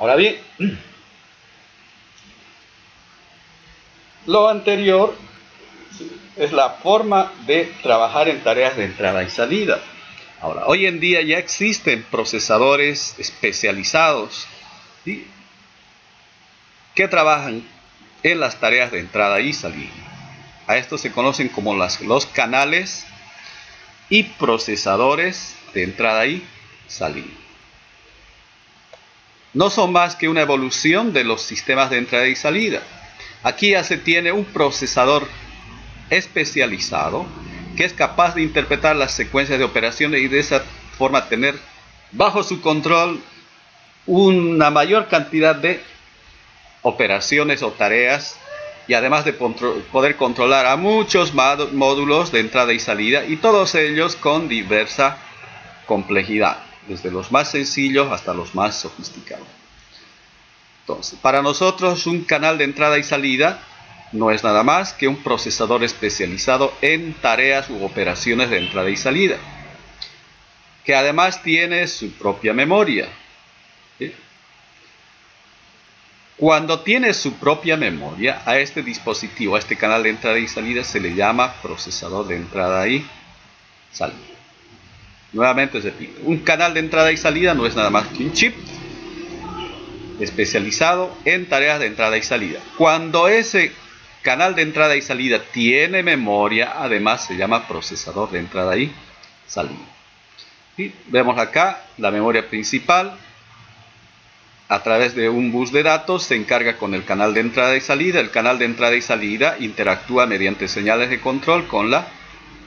Ahora bien, lo anterior es la forma de trabajar en tareas de entrada y salida. Ahora, hoy en día ya existen procesadores especializados, ¿sí?, que trabajan en las tareas de entrada y salida. A estos se conocen como los canales y procesadores de entrada y salida. No son más que una evolución de los sistemas de entrada y salida. Aquí ya se tiene un procesador especializado que es capaz de interpretar las secuencias de operaciones y de esa forma tener bajo su control una mayor cantidad de operaciones o tareas, y además de poder controlar a muchos módulos de entrada y salida, y todos ellos con diversa complejidad, desde los más sencillos hasta los más sofisticados. Entonces, para nosotros un canal de entrada y salida no es nada más que un procesador especializado en tareas u operaciones de entrada y salida, que además tiene su propia memoria, ¿sí? Cuando tiene su propia memoria, a este dispositivo, a este canal de entrada y salida, se le llama procesador de entrada y salida. Nuevamente repito, un canal de entrada y salida no es nada más que un chip especializado en tareas de entrada y salida. Cuando ese canal de entrada y salida tiene memoria, además se llama procesador de entrada y salida. ¿Sí? Vemos acá la memoria principal. A través de un bus de datos se encarga con el canal de entrada y salida. El canal de entrada y salida interactúa mediante señales de control con la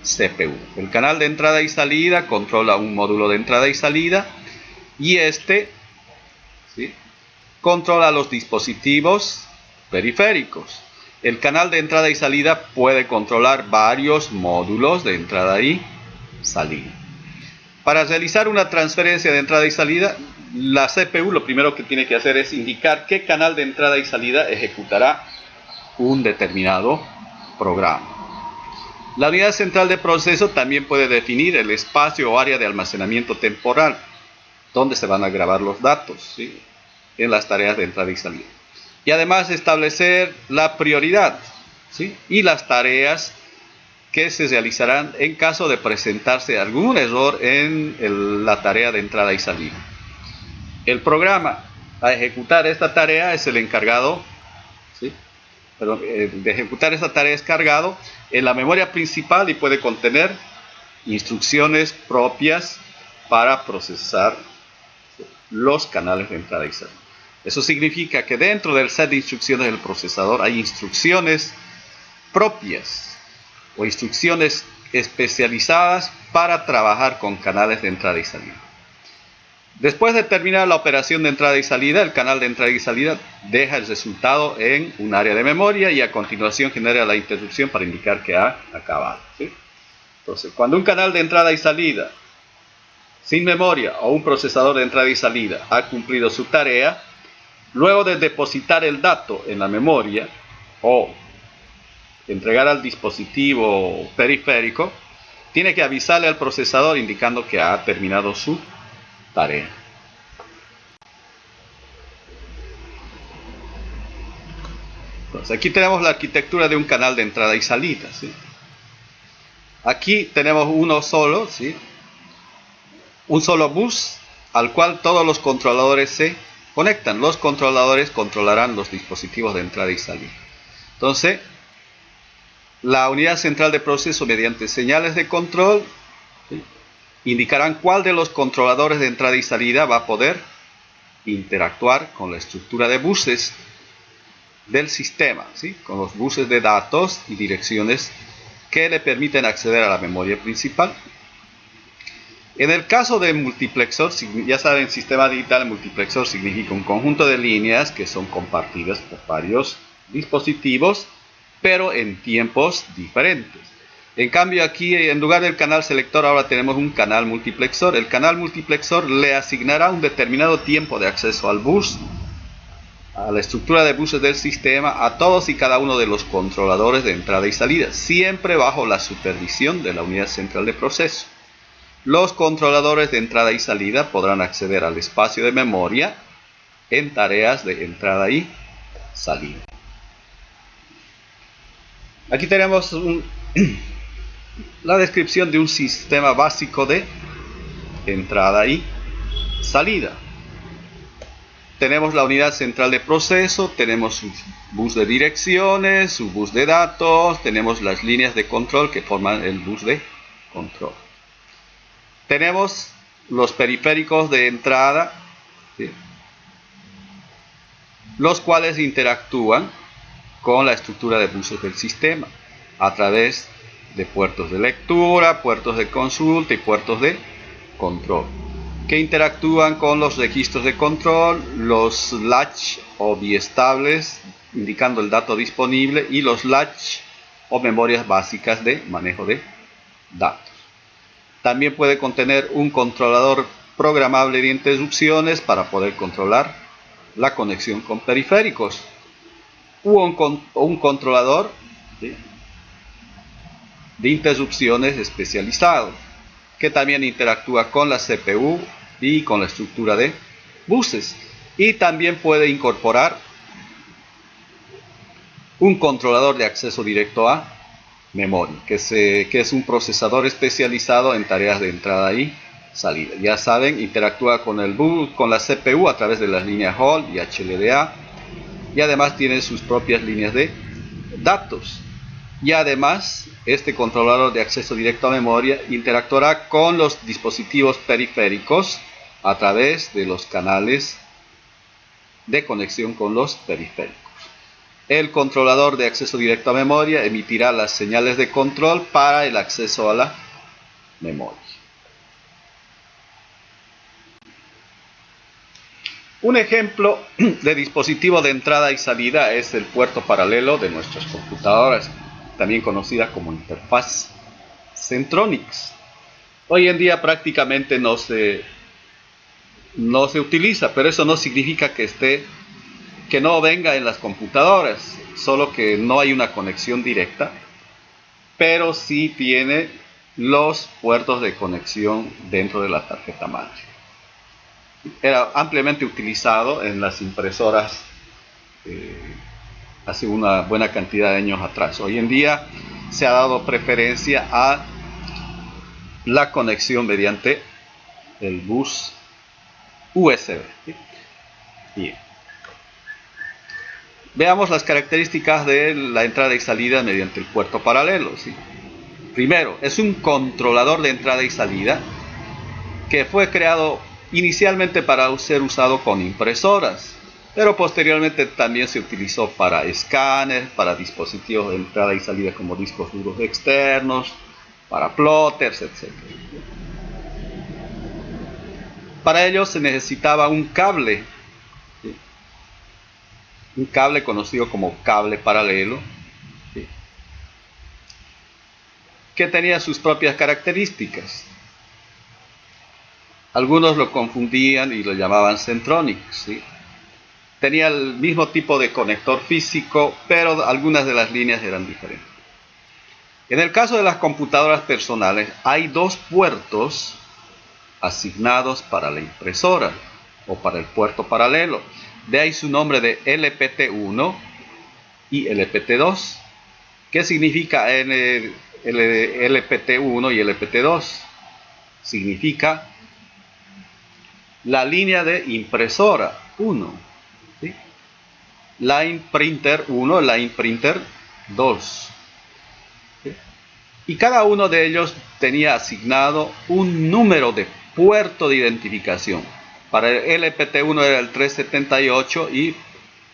CPU. El canal de entrada y salida controla un módulo de entrada y salida, y este, ¿sí?, controla los dispositivos periféricos. El canal de entrada y salida puede controlar varios módulos de entrada y salida. Para realizar una transferencia de entrada y salida, la CPU lo primero que tiene que hacer es indicar qué canal de entrada y salida ejecutará un determinado programa. La unidad central de proceso también puede definir el espacio o área de almacenamiento temporal donde se van a grabar los datos, ¿sí?, en las tareas de entrada y salida. Y además establecer la prioridad, ¿sí?, y las tareas que se realizarán en caso de presentarse algún error en la tarea de entrada y salida. El programa a ejecutar esta tarea es el encargado, ¿sí?, de ejecutar esta tarea es cargado en la memoria principal y puede contener instrucciones propias para procesar los canales de entrada y salida. Eso significa que dentro del set de instrucciones del procesador hay instrucciones propias o instrucciones especializadas para trabajar con canales de entrada y salida. Después de terminar la operación de entrada y salida, el canal de entrada y salida deja el resultado en un área de memoria y a continuación genera la interrupción para indicar que ha acabado, ¿sí? Entonces, cuando un canal de entrada y salida sin memoria o un procesador de entrada y salida ha cumplido su tarea, luego de depositar el dato en la memoria o entregar al dispositivo periférico, tiene que avisarle al procesador indicando que ha terminado su tarea. Entonces, aquí tenemos la arquitectura de un canal de entrada y salida, ¿sí? Aquí tenemos uno solo, ¿sí?, un solo bus al cual todos los controladores se conectan. Los controladores controlarán los dispositivos de entrada y salida. Entonces, la unidad central de proceso, mediante señales de control, ¿sí?, indicarán cuál de los controladores de entrada y salida va a poder interactuar con la estructura de buses del sistema, ¿sí?, con los buses de datos y direcciones que le permiten acceder a la memoria principal. En el caso de multiplexor, ya saben, sistema digital multiplexor significa un conjunto de líneas que son compartidas por varios dispositivos, pero en tiempos diferentes. En cambio, aquí en lugar del canal selector ahora tenemos un canal multiplexor. El canal multiplexor le asignará un determinado tiempo de acceso al bus, a la estructura de buses del sistema, a todos y cada uno de los controladores de entrada y salida, siempre bajo la supervisión de la unidad central de proceso. Los controladores de entrada y salida podrán acceder al espacio de memoria en tareas de entrada y salida. Aquí tenemos la descripción de un sistema básico de entrada y salida. Tenemos la unidad central de proceso, tenemos su bus de direcciones, su bus de datos, tenemos las líneas de control que forman el bus de control. Tenemos los periféricos de entrada, ¿sí?, los cuales interactúan con la estructura de buses del sistema a través de puertos de lectura, puertos de consulta y puertos de control, que interactúan con los registros de control, los latch o biestables indicando el dato disponible y los latch o memorias básicas de manejo de datos. También puede contener un controlador programable de interrupciones para poder controlar la conexión con periféricos, o un controlador, ¿sí?, de interrupciones especializado, que también interactúa con la CPU y con la estructura de buses, y también puede incorporar un controlador de acceso directo a memoria, que es un procesador especializado en tareas de entrada y salida. Ya saben, interactúa con el bus, con la CPU a través de las líneas Hall y HLDA, y además tiene sus propias líneas de datos. Y además, este controlador de acceso directo a memoria interactuará con los dispositivos periféricos a través de los canales de conexión con los periféricos. El controlador de acceso directo a memoria emitirá las señales de control para el acceso a la memoria. Un ejemplo de dispositivo de entrada y salida es el puerto paralelo de nuestras computadoras, también conocida como interfaz Centronics. Hoy en día prácticamente no se utiliza, pero eso no significa que no venga en las computadoras, solo que no hay una conexión directa, pero sí tiene los puertos de conexión dentro de la tarjeta madre. Era ampliamente utilizado en las impresoras hace una buena cantidad de años atrás. Hoy en día se ha dado preferencia a la conexión mediante el bus USB. Bien. Veamos las características de la entrada y salida mediante el puerto paralelo, ¿sí? Primero, es un controlador de entrada y salida que fue creado inicialmente para ser usado con impresoras, pero posteriormente también se utilizó para escáneres, para dispositivos de entrada y salida como discos duros externos, para plotters, etc. Para ello se necesitaba un cable, ¿sí?, un cable conocido como cable paralelo, ¿sí?, que tenía sus propias características. Algunos lo confundían y lo llamaban Centronics, ¿sí? Tenía el mismo tipo de conector físico, pero algunas de las líneas eran diferentes. En el caso de las computadoras personales, hay dos puertos asignados para la impresora o para el puerto paralelo. De ahí su nombre de LPT1 y LPT2. ¿Qué significa LPT1 y LPT2? Significa la línea de impresora 1, ¿sí?, Line Printer 1, Line Printer 2, ¿sí?, y cada uno de ellos tenía asignado un número de puerto de identificación. Para el LPT1 era el 378 y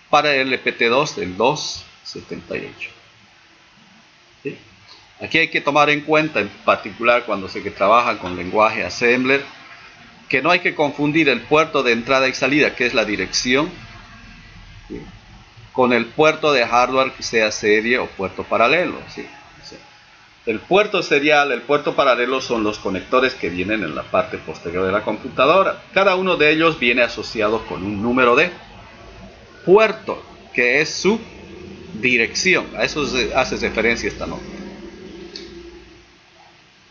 para el LPT2 el 278. ¿Sí? Aquí hay que tomar en cuenta, en particular cuando se trabaja con lenguaje assembler, que no hay que confundir el puerto de entrada y salida, que es la dirección, ¿sí?, con el puerto de hardware, que sea serie o puerto paralelo, ¿sí? El puerto serial, el puerto paralelo son los conectores que vienen en la parte posterior de la computadora. Cada uno de ellos viene asociado con un número de puerto, que es su dirección. A eso hace referencia esta nota.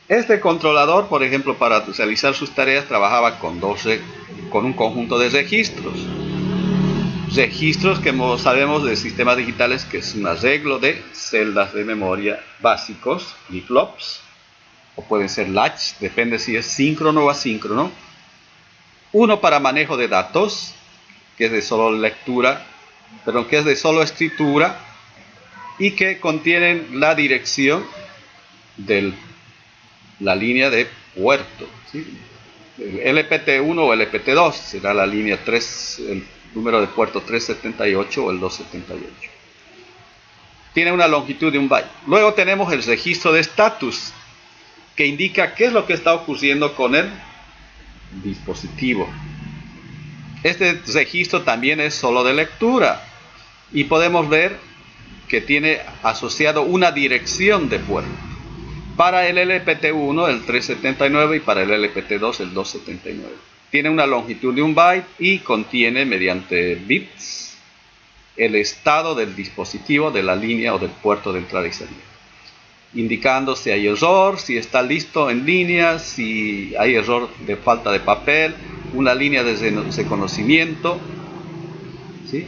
Este controlador, por ejemplo, para realizar sus tareas, trabajaba con un conjunto de registros. registros que sabemos de sistemas digitales, que es un arreglo de celdas de memoria básicos, flip-flops, o pueden ser latch, depende si es síncrono o asíncrono. Uno para manejo de datos, que es de solo lectura, pero que es de solo escritura, y que contienen la dirección de la línea de puerto, ¿sí? El LPT1 o LPT2 será la línea 3, el número de puerto 378 o el 278. Tiene una longitud de 1 byte. Luego tenemos el registro de estatus, que indica qué es lo que está ocurriendo con el dispositivo. Este registro también es solo de lectura y podemos ver que tiene asociado una dirección de puerto. Para el LPT1 el 379 y para el LPT2 el 279. Tiene una longitud de 1 byte y contiene mediante bits el estado del dispositivo, de la línea o del puerto de entrada y salida, indicando si hay error, si está listo en línea, si hay error de falta de papel, una línea de reconocimiento, ¿sí?,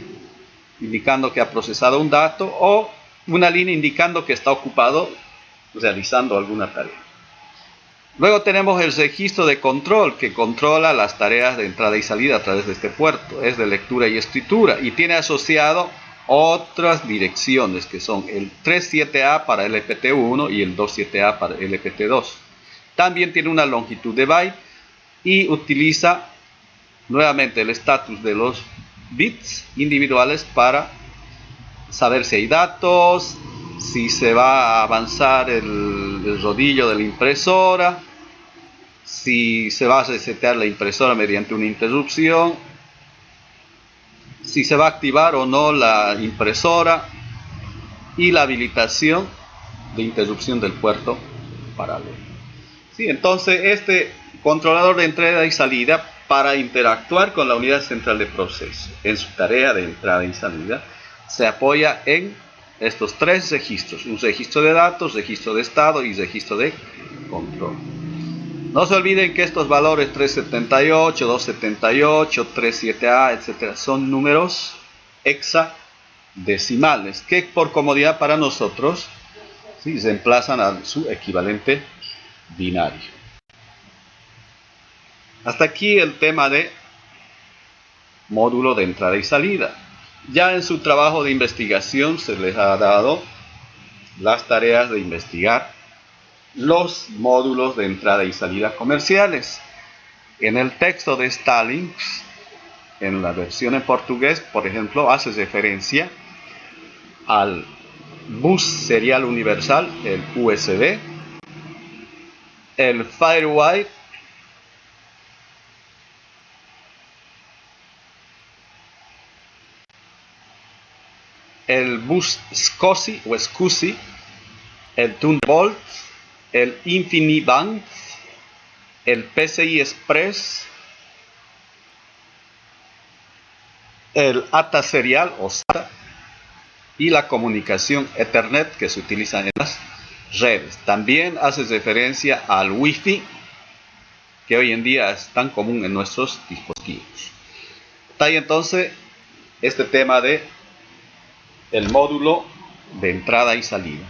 indicando que ha procesado un dato, o una línea indicando que está ocupado realizando alguna tarea. Luego tenemos el registro de control, que controla las tareas de entrada y salida a través de este puerto. Es de lectura y escritura y tiene asociado otras direcciones, que son el 37A para LPT1 y el 27A para LPT2. También tiene una longitud de byte y utiliza nuevamente el estatus de los bits individuales para saber si hay datos, si se va a avanzar el rodillo de la impresora, si se va a resetear la impresora mediante una interrupción, si se va a activar o no la impresora, y la habilitación de interrupción del puerto paralelo. Sí, entonces este controlador de entrada y salida, para interactuar con la unidad central de proceso en su tarea de entrada y salida, se apoya en estos 3 registros: un registro de datos, registro de estado y registro de control. No se olviden que estos valores 378, 278, 37A, etc. son números hexadecimales que, por comodidad para nosotros, ¿sí?, reemplazan a su equivalente binario. Hasta aquí el tema de módulo de entrada y salida. Ya en su trabajo de investigación se les ha dado las tareas de investigar los módulos de entrada y salida comerciales. En el texto de Stalin, en la versión en portugués, por ejemplo, hace referencia al bus serial universal, el USB, el Firewire, el bus SCSI o SCSI, el Thunderbolt, el InfiniBand, el PCI Express, el ATA serial o SATA y la comunicación Ethernet que se utiliza en las redes. También hace referencia al Wi-Fi, que hoy en día es tan común en nuestros dispositivos. Está ahí entonces este tema de el módulo de entrada y salida.